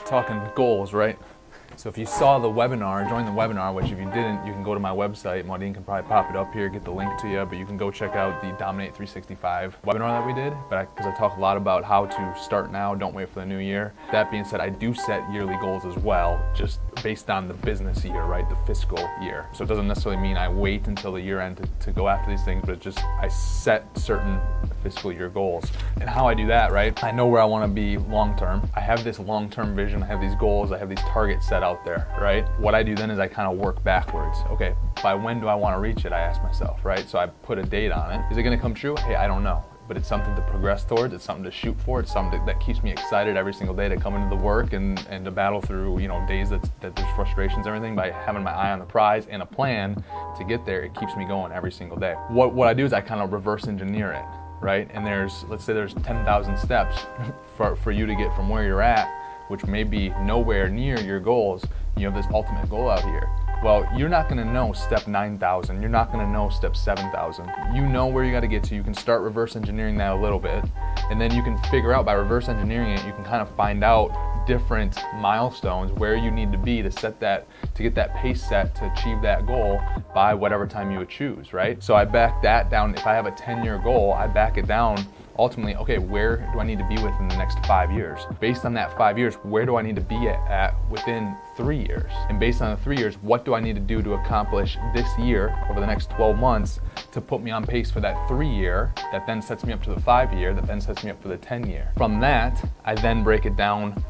talking goals, right? So if you saw the webinar, join the webinar, which if you didn't, you can go to my website. Maudine can probably pop it up here, get the link to you, but you can go check out the Dominate 365 webinar that we did. But because I talk a lot about how to start now, don't wait for the new year. That being said, I do set yearly goals as well, just based on the business year, right? The fiscal year. So it doesn't necessarily mean I wait until the year end to go after these things, but it's just I set certain fiscal year goals. And how I do that, right? I know where I want to be long term. I have this long term vision, I have these goals, I have these targets set out there, right? What I do then is I kind of work backwards. Okay, by when do I want to reach it? I ask myself, right? So I put a date on it. Is it going to come true? Hey, I don't know. But it's something to progress towards, it's something to shoot for, it's something that keeps me excited every single day to come into the work and to battle through, you know, days that there's frustrations and everything. By having my eye on the prize and a plan to get there, it keeps me going every single day. What I do is I kind of reverse engineer it, right? And let's say there's 10,000 steps for you to get from where you're at, which may be nowhere near your goals. You have this ultimate goal out here. Well, you're not gonna know step 9,000, you're not gonna know step 7,000. You know where you gotta get to, you can start reverse engineering that a little bit, and then you can figure out by reverse engineering it, you can kind of find out different milestones where you need to be to get that pace set to achieve that goal by whatever time you would choose, right? So I back that down. If I have a 10-year goal, I back it down. Ultimately, okay, where do I need to be within the next 5 years? Based on that 5 years, where do I need to be at within 3 years? And based on the 3 years, what do I need to do to accomplish this year over the next 12 months to put me on pace for that 3 year that then sets me up to the 5 year that then sets me up for the 10 year? From that, I then break it down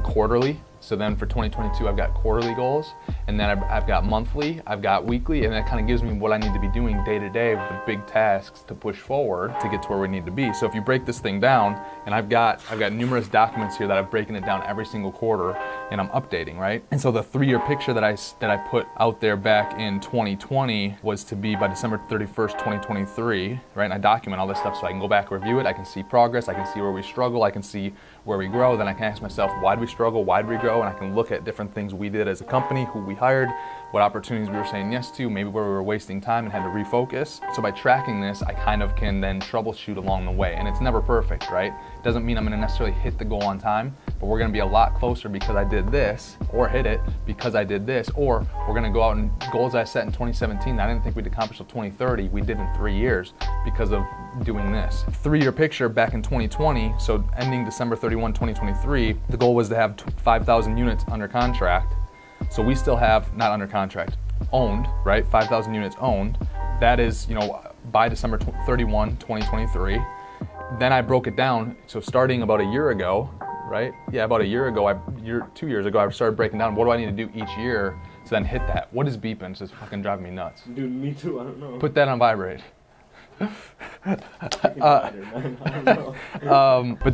quarterly. So then for 2022, I've got quarterly goals, and then I've got monthly, I've got weekly, and that kind of gives me what I need to be doing day to day with the big tasks to push forward to get to where we need to be. So if you break this thing down, and I've got numerous documents here that I've broken it down every single quarter, and I'm updating, right? And so the 3-year picture that I put out there back in 2020 was to be by December 31st, 2023, right? And I document all this stuff so I can go back and review it. I can see progress, I can see where we struggle, I can see where we grow. Then I can ask myself, why did we struggle? Why did we grow? And I can look at different things we did as a company, who we hired, what opportunities we were saying yes to, maybe where we were wasting time and had to refocus. So by tracking this, I kind of can then troubleshoot along the way. And it's never perfect, right? It doesn't mean I'm gonna necessarily hit the goal on time, but we're gonna be a lot closer because I did this, or hit it because I did this, or we're gonna go out and goals I set in 2017 that I didn't think we'd accomplish till 2030, we did in 3 years because of doing this. 3-year picture back in 2020, so ending December 31, 2023, the goal was to have 5,000 units under contract. So we still have, not under contract, owned, right? 5,000 units owned. That is, you know, by December 31, 2023. Then I broke it down. So starting about a year ago, right? Yeah, about a year ago, 2 years ago, I started breaking down what do I need to do each year to then hit that. What is beeping? It's just fucking driving me nuts. Dude, me too, I don't know. Put that on vibrate. But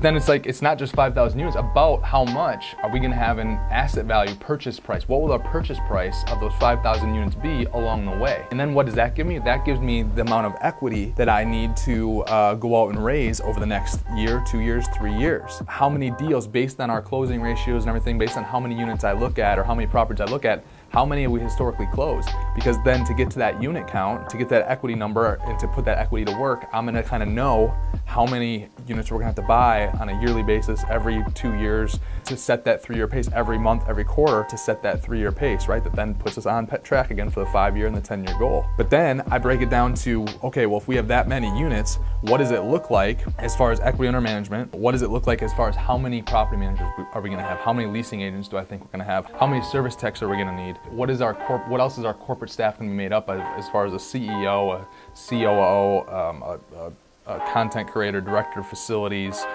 then it's like, it's not just 5,000 units, about how much are we gonna have an asset value purchase price? What will our purchase price of those 5,000 units be along the way? And then what does that give me? That gives me the amount of equity that I need to go out and raise over the next year, 2 years, 3 years. How many deals based on our closing ratios and everything, based on how many units I look at or how many properties I look at, how many have we historically closed? Because then to get to that unit count, to get that equity number and to put that equity to work, I'm gonna kind of know how many units we're gonna have to buy on a yearly basis every 2 years to set that 3-year pace, every month, every quarter to set that 3-year pace, right? That then puts us on track again for the 5-year and the 10-year goal. But then I break it down to, okay, well, if we have that many units, what does it look like as far as equity under management? What does it look like as far as how many property managers are we gonna have? How many leasing agents do I think we're gonna have? How many service techs are we gonna need? What else is our corporate staff gonna be made up of as far as a CEO, a COO, a content creator, director of facilities,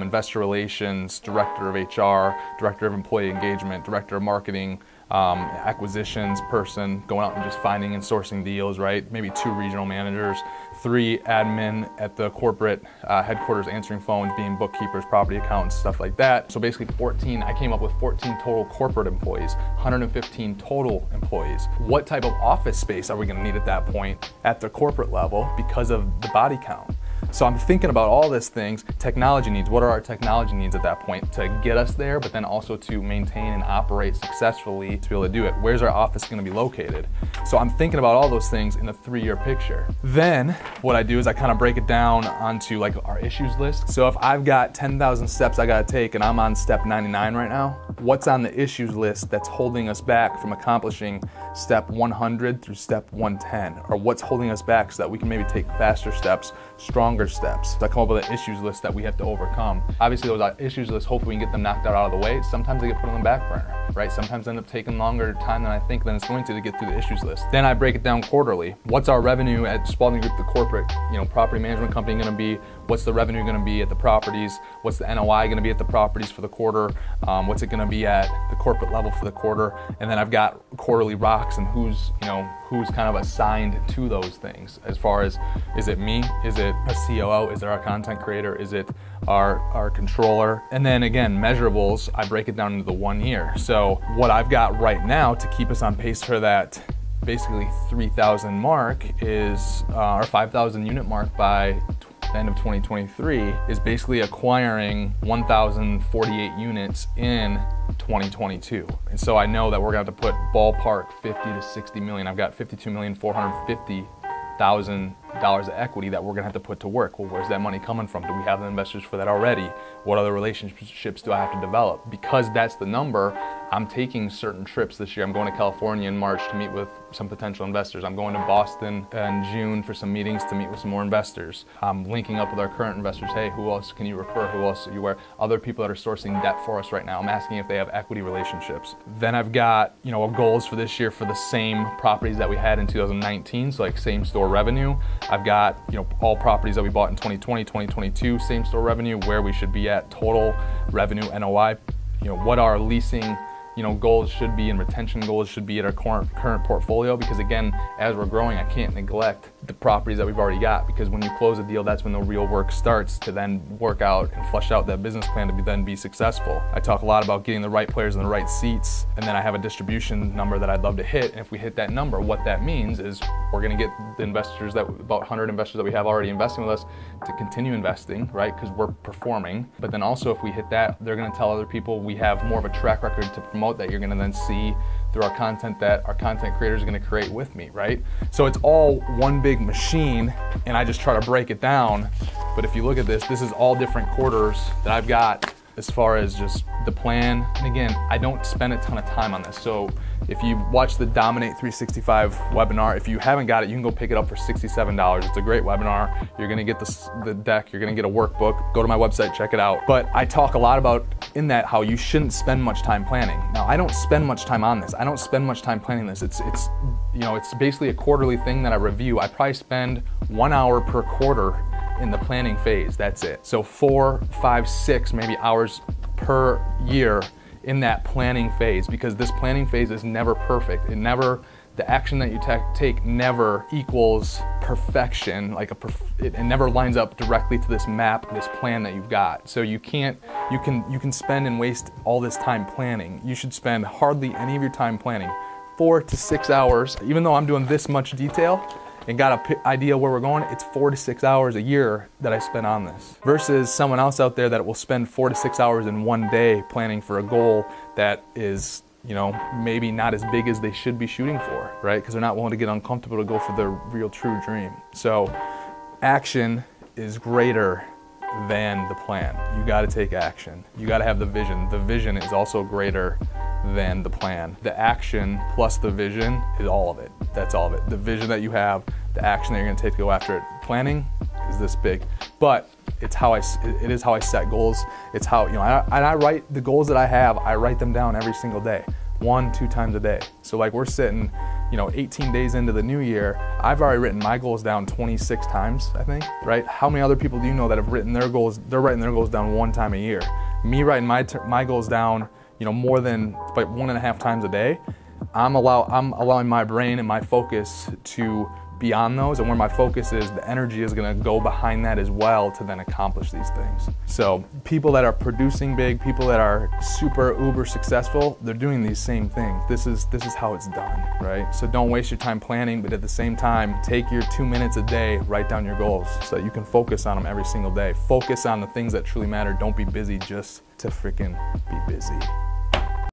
investor relations, director of HR, director of employee engagement, director of marketing, acquisitions person, going out and just finding and sourcing deals, right? Maybe 2 regional managers, 3 admin at the corporate headquarters answering phones, being bookkeepers, property accountants, stuff like that. So basically 14, I came up with 14 total corporate employees, 115 total employees. What type of office space are we gonna need at that point at the corporate level because of the body count? So I'm thinking about all these things, technology needs, what are our technology needs at that point to get us there, but then also to maintain and operate successfully to be able to do it. Where's our office gonna be located? So I'm thinking about all those things in a 3-year picture. Then what I do is I kind of break it down onto like our issues list. So if I've got 10,000 steps I gotta take and I'm on step 99 right now, what's on the issues list that's holding us back from accomplishing step 100 through step 110? Or what's holding us back so that we can maybe take faster steps, stronger steps? So I come up with an issues list that we have to overcome. Obviously those issues lists, hopefully we can get them knocked out of the way. Sometimes they get put on the back burner, right? Sometimes they end up taking longer time than I think than it's going to get through the issues list. Then I break it down quarterly. What's our revenue at Spalding Group, the corporate, property management company gonna be? What's the revenue gonna be at the properties? What's the NOI gonna be at the properties for the quarter? What's it gonna be at the corporate level for the quarter? And then I've got quarterly rocks and who's kind of assigned to those things as far as, is it me? Is it a COO? Is it our content creator? Is it our controller? And then again, measurables, I break it down into the 1 year. So what I've got right now to keep us on pace for that basically 3,000 mark is our 5,000 unit mark by the end of 2023 is basically acquiring 1,048 units in 2022. And so I know that we're gonna have to put ballpark 50 to 60 million. I've got $52,450,000 of equity that we're gonna have to put to work. Well, where's that money coming from? Do we have the investors for that already? What other relationships do I have to develop? Because that's the number, I'm taking certain trips this year. I'm going to California in March to meet with some potential investors. I'm going to Boston in June for some meetings to meet with some more investors. I'm linking up with our current investors. Hey, who else can you refer? Who else are you aware? Other people that are sourcing debt for us right now. I'm asking if they have equity relationships. Then I've got, goals for this year for the same properties that we had in 2019. So like same store revenue. I've got, all properties that we bought in 2020, 2022, same store revenue, where we should be at total revenue, NOI, what our leasing goals should be and retention goals should be at our current portfolio, because again, as we're growing, I can't neglect the properties that we've already got, because when you close a deal, that's when the real work starts to then work out and flesh out that business plan to then be successful. I talk a lot about getting the right players in the right seats, and then I have a distribution number that I'd love to hit, and if we hit that number, what that means is we're gonna get the investors, about 100 investors that we have already investing with us, to continue investing, right, because we're performing. But then also if we hit that, they're gonna tell other people we have more of a track record to promote that you're gonna then see through our content that our content creators are gonna create with me, right? So it's all one big machine, and I just try to break it down. But if you look at this is all different quarters that I've got as far as just the plan. And again, I don't spend a ton of time on this. So if you watch the Dominate 365 webinar, if you haven't got it, you can go pick it up for $67. It's a great webinar. You're gonna get the deck, you're gonna get a workbook. Go to my website, check it out. But I talk a lot about in that how you shouldn't spend much time planning. Now, I don't spend much time on this. I don't spend much time planning this. It's basically a quarterly thing that I review. I probably spend 1 hour per quarter in the planning phase, that's it. So 4, 5, 6 maybe hours per year in that planning phase, because this planning phase is never perfect. The action that you take never equals perfection. It never lines up directly to this map, this plan that you've got. So you can spend and waste all this time planning. You should spend hardly any of your time planning. 4 to 6 hours, even though I'm doing this much detail and got an idea where we're going, it's 4 to 6 hours a year that I spend on this. Versus someone else out there that will spend 4 to 6 hours in one day planning for a goal that is, maybe not as big as they should be shooting for, right? Because they're not willing to get uncomfortable to go for the real true dream. So action is greater than the plan. You gotta take action. You gotta have the vision. The vision is also greater than the plan. The action plus the vision is all of it. That's all of it. The vision that you have, the action that you're gonna take to go after it. Planning is this big, but it is how I set goals. It's how, I write the goals that I have, I write them down every single day, 1-2 times a day. So like we're sitting, 18 days into the new year, I've already written my goals down 26 times, I think, right? How many other people do you know that have written their goals, they're writing their goals down 1 time a year? Me writing my goals down, more than like 1.5 times a day, I'm allowing my brain and my focus to beyond those, and where my focus is, the energy is gonna go behind that as well to then accomplish these things. So people that are producing big, people that are super uber successful, they're doing these same things. This is how it's done, right? So don't waste your time planning, but at the same time, take your 2 minutes a day, write down your goals so that you can focus on them every single day. Focus on the things that truly matter. Don't be busy just to freaking be busy.